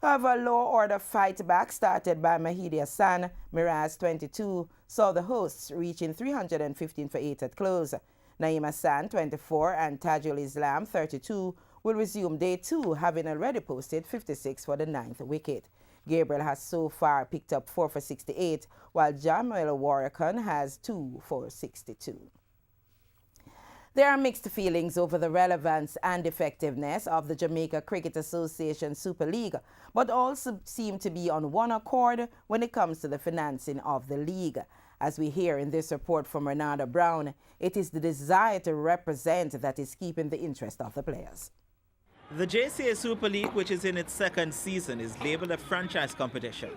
However, a low-order fight back started by Mahidi Hassan, Miraz 22, saw the hosts reaching 315 for 8 at close. Naeem Hassan, 24, and Tajul Islam, 32, will resume day 2, having already posted 56 for the 9th wicket. Gabriel has so far picked up 4 for 68, while Jamuel Warrican has 2 for 62. There are mixed feelings over the relevance and effectiveness of the Jamaica Cricket Association Super League, but all seem to be on one accord when it comes to the financing of the league. As we hear in this report from Renata Brown, it is the desire to represent that is keeping the interest of the players. The JCA Super League, which is in its second season, is labeled a franchise competition,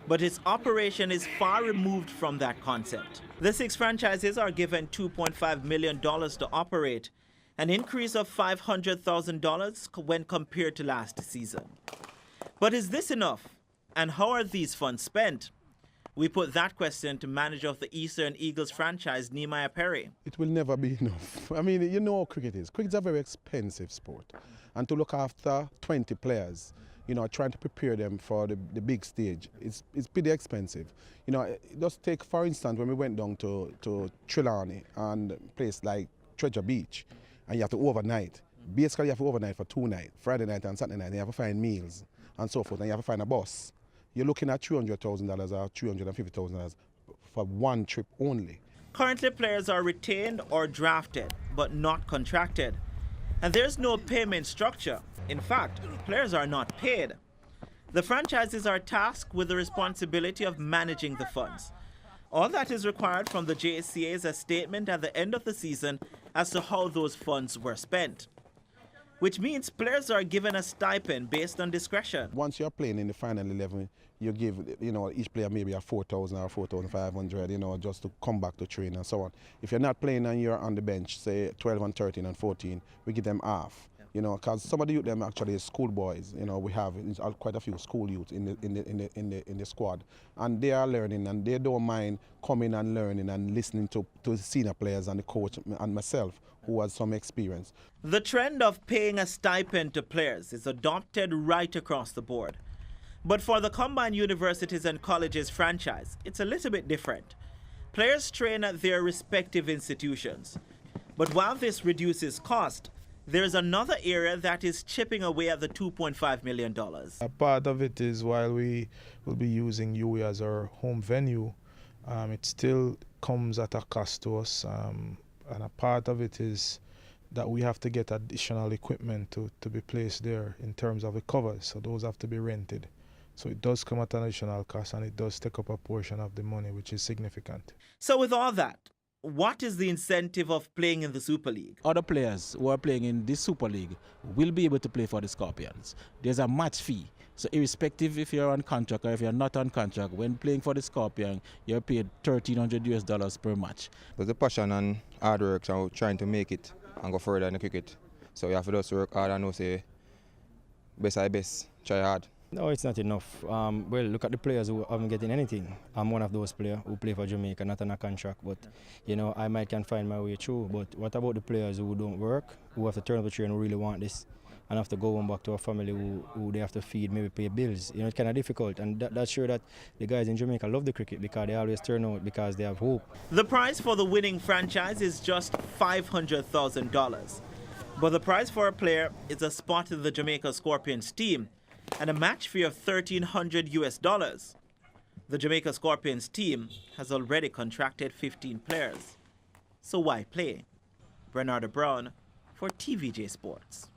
but its operation is far removed from that concept. The 6 franchises are given $2.5 million to operate, an increase of $500,000 when compared to last season. But is this enough? And how are these funds spent? We put that question to manager of the Eastern Eagles franchise, Nehemiah Perry. It will never be enough. I mean, you know how cricket is. Cricket's a very expensive sport. And to look after 20 players, you know, trying to prepare them for the big stage, it's pretty expensive. You know, just take, for instance, when we went down to Trelawney and a place like Treasure Beach, and you have to overnight. Basically, you have to overnight for 2 nights, Friday night and Saturday night, and you have to find meals and so forth, and you have to find a bus. You're looking at $300,000 or $350,000 for one trip only. Currently, players are retained or drafted, but not contracted. And there's no payment structure. In fact, players are not paid. The franchises are tasked with the responsibility of managing the funds. All that is required from the JSCA is a statement at the end of the season as to how those funds were spent, which means players are given a stipend based on discretion. Once you're playing in the final 11, you give, you know, each player maybe a $4,000 or $4,500, you know, just to come back to train and so on. If you're not playing and you're on the bench, say 12 and 13 and 14, we give them half. You know, because some of the youth them actually is schoolboys. You know, we have quite a few school youth in the squad, and they are learning, and they don't mind coming and learning and listening to senior players and the coach and myself, who has some experience. The trend of paying a stipend to players is adopted right across the board. But for the Combined Universities and Colleges franchise, it's a little bit different. Players train at their respective institutions. But while this reduces cost, there's another area that is chipping away at the $2.5 million. A part of it is while we will be using UWI as our home venue, it still comes at a cost to us. And a part of it is that we have to get additional equipment to be placed there in terms of the covers. So those have to be rented. So it does come at an additional cost, and it does take up a portion of the money, which is significant. So with all that, what is the incentive of playing in the Super League? Other players who are playing in this Super League will be able to play for the Scorpions. There's a match fee. So irrespective if you're on contract or if you're not on contract, when playing for the Scorpion, you're paid $1,300 per match. There's a passion and hard work, so trying to make it and go further in the cricket. So you have to just work hard and know, say, best I best, try hard. No, it's not enough. Well, look at the players who haven't getting anything. I'm one of those players who play for Jamaica, not on a contract, but you know, I might can find my way through. But what about the players who don't work, who have to turn up the train, who really want this, and have to go home back to a family who they have to feed, maybe pay bills? You know, it's kind of difficult, and that's sure that the guys in Jamaica love the cricket because they always turn out because they have hope. The prize for the winning franchise is just $500,000. But the prize for a player is a spot in the Jamaica Scorpions team and a match fee of $1,300. The Jamaica Scorpions team has already contracted 15 players. So why play? Bernardo Brown for TVJ Sports.